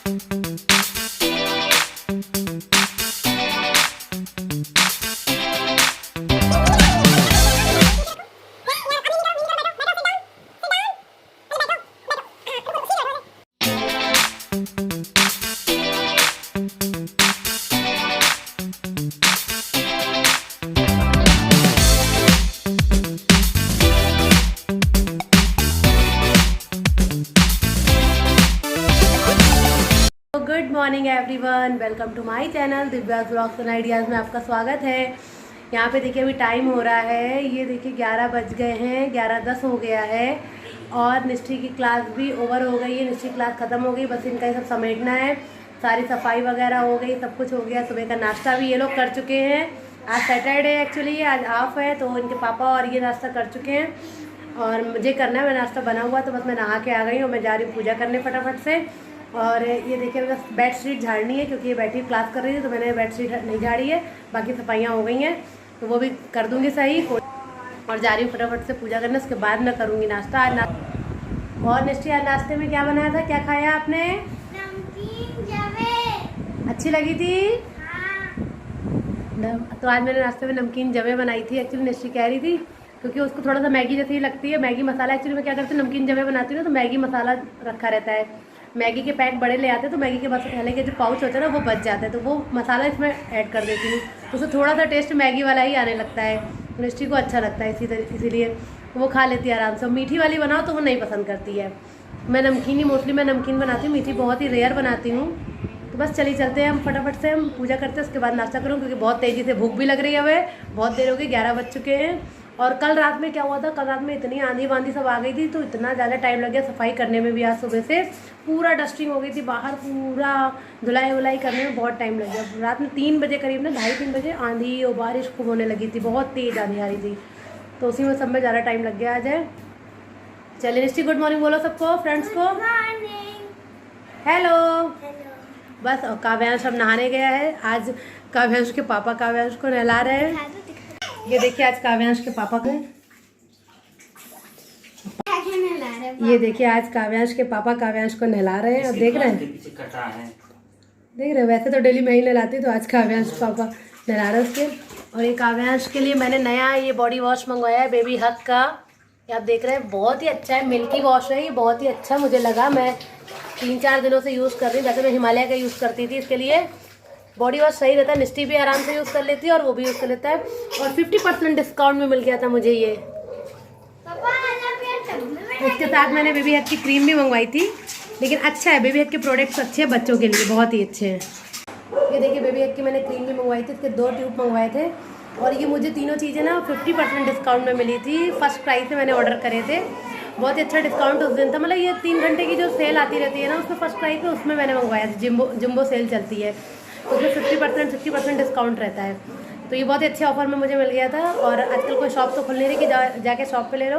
Good morning everyone, welcome to my channel Divya blogs and ideas में आपका स्वागत है। यहाँ पे देखिए अभी टाइम हो रहा है, ये देखिए 11 बज गए हैं, 11:10 हो गया है और निष्ठी की क्लास भी ओवर हो गई है। निष्ठी क्लास ख़त्म हो गई, बस इनका ये सब समेटना है। सारी सफाई वगैरह हो गई, सब कुछ हो गया। सुबह का नाश्ता भी ये लोग कर चुके हैं। आज सैटरडे एक्चुअली, आज ऑफ है, तो इनके पापा और ये नाश्ता कर चुके हैं और मुझे करना है। मैं नाश्ता बना हुआ तो बस मैं नहा के आ गई हूँ। मैं जा रही हूँ पूजा करने फटाफट से। और ये देखिए बस बेड शीट झाड़नी है क्योंकि ये बैठी क्लास कर रही थी तो मैंने बेड शीट नहीं झाड़ी है। बाकी सफाइयाँ हो गई हैं तो वो भी कर दूँगी सही। और जा रही हूँ फटाफट से पूजा करने, उसके बाद मैं करूँगी नाश्ता। आज और निश्चय आज नाश्ते में क्या बनाया था, क्या खाया आपने? नमकीन जवे। अच्छी लगी थी? हाँ। तो आज मैंने नाश्ते में नमकीन जवे बनाई थी। एक्चुअली निश्चय कह रही थी क्योंकि उसको थोड़ा सा मैगी जैसी लगती है, मैगी मसाला। एक्चुअली मैं क्या करती हूँ, नमकीन जवे बनाती हूँ तो मैगी मसाला रखा रहता है। मैगी के पैक बड़े ले आते हैं तो मैगी के मसाले के जो पाउच होते हैं ना वो बच जाते हैं, तो वो मसाला इसमें ऐड कर देती हूँ तो उससे थोड़ा सा टेस्ट मैगी वाला ही आने लगता है। तो निश्ची को अच्छा लगता है इसीलिए वो खा लेती है आराम से। मीठी वाली बनाओ तो वो नहीं पसंद करती है। मैं नमकीन ही मोस्टली मैं नमकीन बनाती हूँ, मीठी बहुत ही रेयर बनाती हूँ। तो बस चलिए चलते हैं हम फटाफट से, हम पूजा करते हैं, उसके बाद नाश्ता करूँ क्योंकि बहुत तेज़ी से भूख भी लग रही है। हमें बहुत देर हो गई, 11 बज चुके हैं। और कल रात में क्या हुआ था, कल रात में इतनी आंधी वांधी सब आ गई थी तो इतना ज़्यादा टाइम लग गया सफाई करने में भी। आज सुबह से पूरा डस्टिंग हो गई थी बाहर, पूरा धुलाई वुलाई करने में बहुत टाइम लग गया। रात में 3 बजे करीब ना, 2:30-3 बजे आंधी और बारिश खूब होने लगी थी, बहुत तेज़ आंधी आ रही थी, तो उसी में सब में ज़्यादा टाइम लग गया आज है। चलिए निश्चित गुड मॉर्निंग बोलो सबको, फ्रेंड्स को हेलो। बस काव्यांश अब नहाने गया है। आज काव्यांश के पापा काव्यांश को नहला रहे हैं। ये देखिए आज काव्यांश के पापा को, ये देखिए आज काव्यांश के पापा काव्यांश को नहला रहे हैं। अब देख रहे हैं, देख रहे हैं। वैसे तो डेली मैं ही नहलाती हूँ तो आज काव्यांश पापा नहला रहे हैं उसके। और ये काव्यांश के लिए मैंने नया ये बॉडी वॉश मंगवाया है बेबी हग का। ये आप देख रहे हैं, बहुत ही अच्छा है, मिल्की वॉश है ये, बहुत ही अच्छा मुझे लगा। मैं 3-4 दिनों से यूज़ कर रही हूँ। वैसे मैं हिमालय का यूज़ करती थी, इसके लिए बॉडी वॉश सही रहता है। निष्ठी भी आराम से यूज़ कर लेती है और वो भी यूज़ कर लेता है। और 50% डिस्काउंट में मिल गया था मुझे ये। इसके साथ मैंने बेबी हग की क्रीम भी मंगवाई थी, लेकिन अच्छा है, बेबी हग के प्रोडक्ट्स अच्छे हैं बच्चों के लिए, बहुत ही अच्छे हैं। ये देखिए बेबी हग की मैंने क्रीम भी मंगवाई थी, इसके 2 ट्यूब मंगवाए थे और ये मुझे तीनों चीज़ें ना 50% डिस्काउंट में मिली थी। फर्स्ट प्राइस से मैंने ऑर्डर करे थे, बहुत ही अच्छा डिस्काउंट उस दिन था। मतलब ये 3 घंटे की जो सेल आती रहती है ना, उसमें फर्स्ट प्राइस पे उसमें मैंने मंगवाया था। जम्बो सेल चलती है, उसमें 50% डिस्काउंट रहता है। तो ये बहुत ही अच्छे ऑफर में मुझे मिल गया था। और आजकल कोई शॉप तो खुल नहीं रही कि जाके शॉप पे ले लो,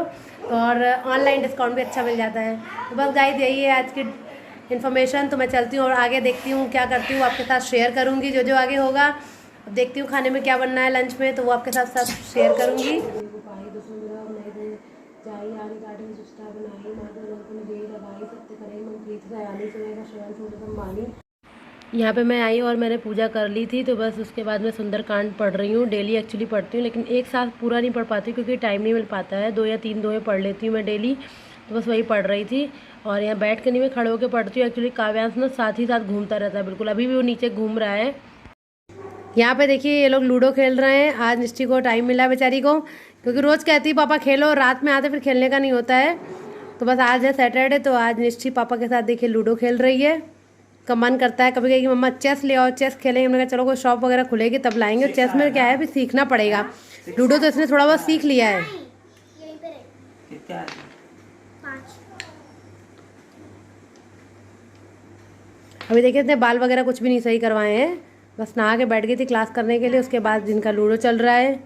और ऑनलाइन डिस्काउंट भी अच्छा मिल जाता है। तो बस गाइस यही है आज की इन्फॉर्मेशन। तो मैं चलती हूँ और आगे देखती हूँ क्या करती हूँ, आपके साथ शेयर करूँगी जो आगे होगा। अब देखती हूँ खाने में क्या बनना है लंच में, तो वो आपके साथ शेयर करूँगी। यहाँ पे मैं आई और मैंने पूजा कर ली थी, तो बस उसके बाद मैं सुंदरकांड पढ़ रही हूँ। डेली एक्चुअली पढ़ती हूँ, लेकिन एक साथ पूरा नहीं पढ़ पाती क्योंकि टाइम नहीं मिल पाता है। 2 या 3 दोहे पढ़ लेती हूँ मैं डेली, तो बस वही पढ़ रही थी। और यहाँ बैठ के नहीं, मैं खड़े होकर पढ़ती हूँ। एक्चुअली काव्यांश ना साथ ही साथ घूमता रहता है, बिल्कुल अभी भी वो नीचे घूम रहा है। यहाँ पे देखिए ये लोग लूडो खेल रहे हैं। आज निष्ठी को टाइम मिला बेचारी को, क्योंकि रोज़ कहती है पापा खेलो, रात में आते फिर खेलने का नहीं होता है। तो बस आज है सैटरडे, तो आज निष्ठी पापा के साथ देखिए लूडो खेल रही है। का मन करता है कभी कभी मम्मा चेस ले आओ, चेस खेलेंगे। हमने कहा चलो कोई शॉप वगैरह खुलेगी तब लाएंगे। चेस में क्या है, भी सीखना पड़ेगा। लूडो तो इसने थोड़ा बहुत सीख लिया है। अभी देखिए इतने बाल वगैरह कुछ भी नहीं सही करवाए हैं, बस नहा के बैठ गई थी क्लास करने के लिए। उसके बाद जिनका लूडो चल रहा है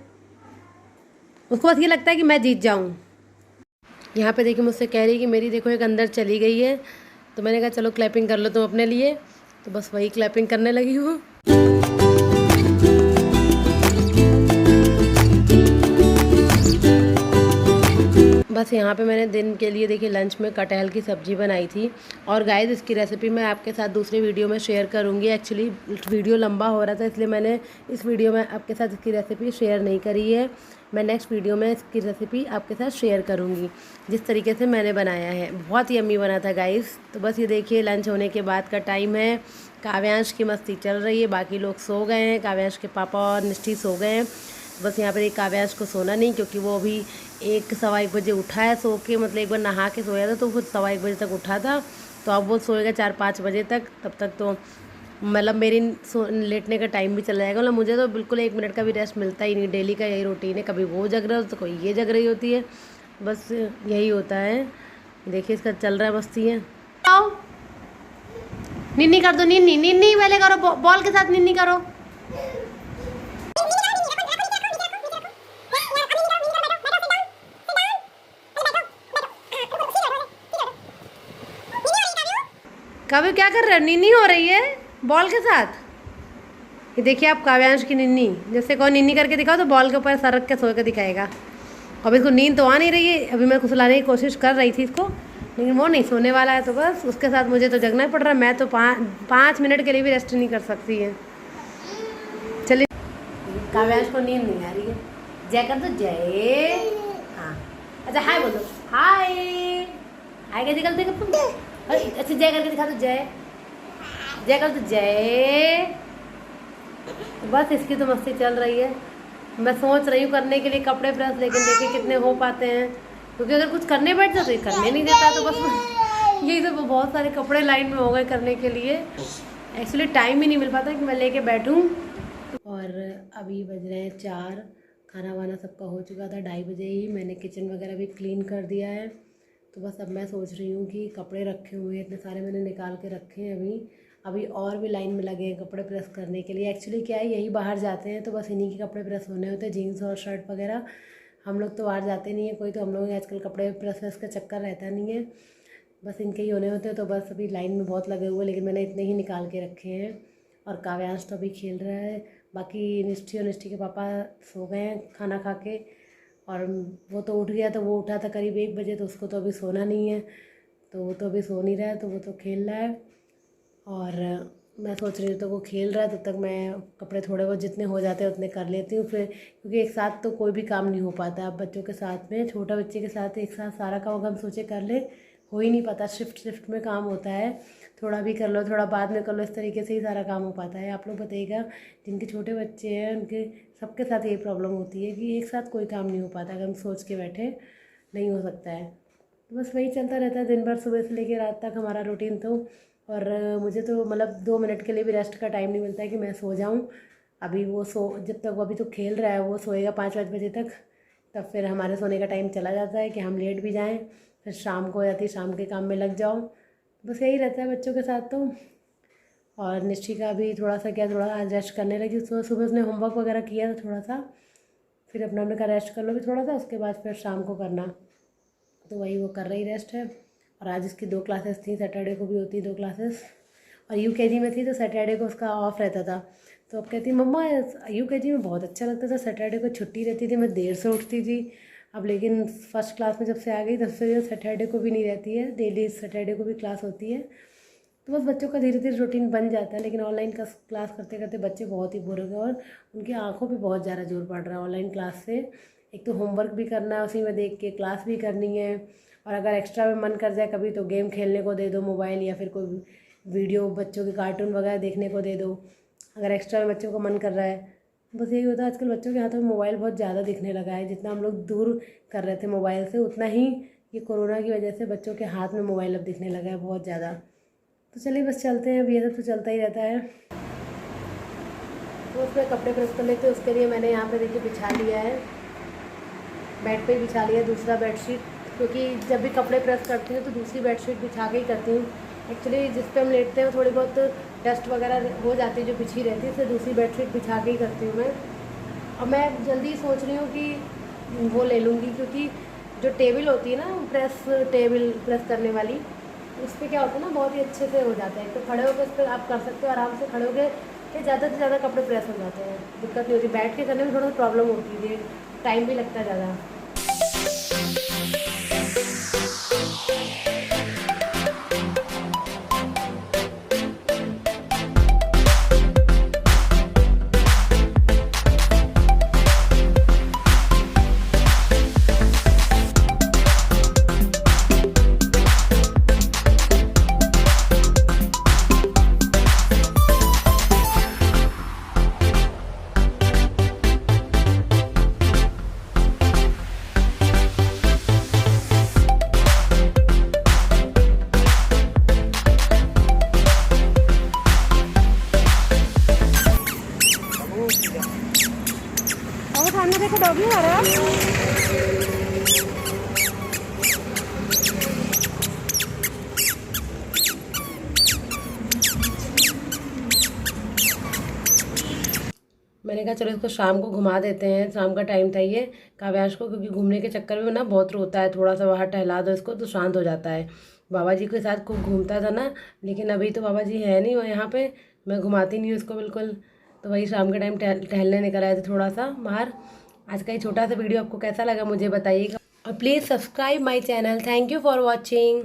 उसको बस ये लगता है कि मैं जीत जाऊँ। यहाँ पे देखिए मुझसे कह रही कि मेरी देखो एक अंदर चली गई है, तो मैंने कहा चलो क्लैपिंग कर लो तुम अपने लिए, तो बस वही क्लैपिंग करने लगी हूँ। बस यहाँ पे मैंने दिन के लिए देखिए लंच में कटहल की सब्ज़ी बनाई थी। और गाइस इसकी रेसिपी मैं आपके साथ दूसरे वीडियो में शेयर करूँगी। एक्चुअली वीडियो लंबा हो रहा था इसलिए मैंने इस वीडियो में आपके साथ इसकी रेसिपी शेयर नहीं करी है। मैं नेक्स्ट वीडियो में इसकी रेसिपी आपके साथ शेयर करूँगी जिस तरीके से मैंने बनाया है। बहुत ही यम्मी बना था गाइस। तो बस ये देखिए लंच होने के बाद का टाइम है। काव्यांश की मस्ती चल रही है, बाकी लोग सो गए हैं। काव्यांश के पापा और निष्ठी सो गए हैं। बस यहाँ पर एक काव्यांश को सोना नहीं, क्योंकि वो अभी 1-1:15 बजे उठा है सो के, मतलब एक बार नहा के सोया था तो फिर 1:15 बजे तक उठा था। तो अब वो सोएगा 4-5 बजे तक। तब तक तो मतलब मेरी लेटने का टाइम भी चला जाएगा। मतलब मुझे तो बिल्कुल 1 मिनट का भी रेस्ट मिलता ही नहीं। डेली का यही रूटीन है, कभी वो जग रहा हो तो कोई ये जग रही होती है, बस यही होता है। देखिए इसका चल रहा है मस्ती है। आओ निन्नी कर दो, निन्नी निन्नी पहले करो, बॉल के साथ निन्नी करो। कभी क्या कर रहे हो? निन्नी हो रही है बॉल के साथ। ये देखिए आप काव्यांश की निन्नी, जैसे कौन निन्नी करके दिखाओ तो बॉल के ऊपर सर रख के सो के दिखाएगा। अब इसको नींद तो आ नहीं रही है, अभी मैं कुछ कोशिश कर रही थी इसको, लेकिन वो नहीं सोने वाला है। तो बस उसके साथ मुझे तो जगना ही पड़ रहा है। मैं तो 5 मिनट के लिए भी रेस्ट नहीं कर सकती है। चलिए काव्यांश को नींद नहीं आ रही है। जय कर दो, जय। हाँ अच्छा हाय बोलो, हाय। हाय कैसे करते हैं? अच्छा जय करके दिखा दो, जय। जय कर दो, जय। बस इसकी तो मस्ती चल रही है। मैं सोच रही हूँ करने के लिए कपड़े प्रेस, लेकिन देखिए कितने हो पाते हैं, क्योंकि अगर कुछ करने बैठ जाओ तो ये करने नहीं देता। तो बस यही तो बहुत सारे कपड़े लाइन में हो गए करने के लिए। एक्चुअली टाइम ही नहीं मिल पाता कि मैं लेके बैठूँ। और अभी बज रहे हैं 4। खाना वाना सबका हो चुका था 2:30 बजे ही। मैंने किचन वगैरह भी क्लीन कर दिया है। तो बस अब मैं सोच रही हूँ कि कपड़े रखे हुए इतने सारे मैंने निकाल के रखे हैं। अभी और भी लाइन में लगे हैं कपड़े प्रेस करने के लिए। एक्चुअली क्या है, यही बाहर जाते हैं तो बस इन्हीं के कपड़े प्रेस होने होते हैं, जीन्स और शर्ट वगैरह। हम लोग तो बाहर जाते नहीं है कोई, तो हम लोग आजकल कपड़े प्रेस का चक्कर रहता नहीं है, बस इनके ही होने होते हैं। तो बस अभी लाइन में बहुत लगे हुए, लेकिन मैंने इतने ही निकाल के रखे हैं। और काव्यांश तो अभी खेल रहा है, बाकी निष्ठी और निष्ठी के पापा सो गए हैं खाना खा के। और वो तो उठ गया, तो वो उठा था करीब 1 बजे, तो उसको तो अभी सोना नहीं है, तो वो तो अभी सो नहीं रहा है, तो वो तो खेल रहा है। और मैं सोच रही हूँ तो वो खेल रहा है, तब तक मैं कपड़े थोड़े बहुत जितने हो जाते हैं उतने कर लेती हूँ फिर, क्योंकि एक साथ तो कोई भी काम नहीं हो पाता। अब बच्चों के साथ में, छोटा बच्चे के साथ एक साथ सारा काम अगर हम सोचे कर ले, हो ही नहीं पाता। शिफ्ट में काम होता है, थोड़ा भी कर लो थोड़ा बाद में कर लो, इस तरीके से ही सारा काम हो पाता है। आप लोग बताइएगा जिनके छोटे बच्चे हैं उनके सबके साथ यही प्रॉब्लम होती है कि एक साथ कोई काम नहीं हो पाता, अगर हम सोच के बैठे नहीं हो सकता है। तो बस वही चलता रहता है दिन भर, सुबह से लेकर रात तक हमारा रूटीन तो। और मुझे तो मतलब 2 मिनट के लिए भी रेस्ट का टाइम नहीं मिलता है कि मैं सो जाऊँ। अभी वो जब तक वो अभी तो खेल रहा है, वो सोएगा 5-5 बजे तक, तब फिर हमारे सोने का टाइम चला जाता है कि हम लेट भी जाएं, फिर शाम को हो जाती है, शाम के काम में लग जाओ। बस यही रहता है बच्चों के साथ तो। और निश्ची का भी थोड़ा आज रेस्ट करने लगी। सुबह उसने होमवर्क वगैरह किया था थोड़ा सा, फिर अपना का रेस्ट कर लो भी थोड़ा सा, उसके बाद फिर शाम को करना, तो वही वो कर रही रेस्ट है। और आज इसकी 2 क्लासेस थी, सैटरडे को भी होती 2 क्लासेस। और यूकेजी में थी तो सैटरडे को उसका ऑफ रहता था। तो अब कहती मम्मा यूकेजी में बहुत अच्छा लगता था, सैटरडे को छुट्टी रहती थी, मैं देर से उठती थी। अब लेकिन फर्स्ट क्लास में जब से आ गई तब से सैटरडे को भी नहीं रहती है, डेली सैटरडे को भी क्लास होती है। तो बस बच्चों का धीरे धीरे रूटीन बन जाता है। लेकिन ऑनलाइन क्लास करते करते बच्चे बहुत ही बोर हो गए, और उनकी आँखों पे बहुत ज़्यादा जोर पड़ रहा है ऑनलाइन क्लास से। एक तो होमवर्क भी करना है, उसी में देख के क्लास भी करनी है, और अगर एक्स्ट्रा में मन कर जाए कभी तो गेम खेलने को दे दो मोबाइल, या फिर कोई वीडियो बच्चों के कार्टून वगैरह देखने को दे दो, अगर एक्स्ट्रा में बच्चों को मन कर रहा है। बस यही होता है, आजकल बच्चों के हाथों में मोबाइल बहुत ज़्यादा दिखने लगा है। जितना हम लोग दूर कर रहे थे मोबाइल से, उतना ही ये कोरोना की वजह से बच्चों के हाथ में मोबाइल अब दिखने लगा है बहुत ज़्यादा। तो चलिए बस चलते हैं, अब ये सब तो चलता ही रहता है। तो उसमें कपड़े प्रेस कर लेते हैं, उसके लिए मैंने यहाँ पे देखिए बिछा लिया है, बेड पे बिछा लिया दूसरा बेडशीट, क्योंकि जब भी कपड़े प्रेस करती हूँ तो दूसरी बेडशीट बिछा के ही करती हूँ। एक्चुअली जिस पे हम लेटते हैं थोड़ी बहुत डस्ट वगैरह हो जाती है जो बिछी रहती है, इसलिए दूसरी बेडशीट बिछा के ही करती हूँ मैं। और मैं जल्दी सोच रही हूँ कि वो ले लूँगी, क्योंकि जो टेबल होती है ना टेबल प्रेस करने वाली, उस पर क्या होता है ना बहुत ही अच्छे से हो जाता है। तो खड़े होकर उस पर आप कर सकते हो आराम से, खड़े होकर कि ज़्यादा से ज़्यादा कपड़े प्रेस हो जाते हैं, दिक्कत नहीं होती। बैठ के करने में थोड़ा सा प्रॉब्लम होती है, टाइम भी लगता है ज़्यादा। और सामने देखो डॉगी आ रहा है। मैंने कहा चलो इसको शाम को घुमा देते हैं, शाम का टाइम था ये काव्यांश को, क्योंकि घूमने के चक्कर में ना बहुत रोता है, थोड़ा सा बाहर टहला दो इसको तो शांत हो जाता है। बाबा जी के साथ खूब घूमता था ना, लेकिन अभी तो बाबा जी है नहीं वो यहाँ पे, मैं घुमाती नहीं हूँ उसको बिल्कुल। तो वही शाम के टाइम टहलने निकल आए थे थोड़ा सा बाहर। आज का ये छोटा सा वीडियो आपको कैसा लगा मुझे बताइएगा, और please subscribe my channel. Thank you for watching.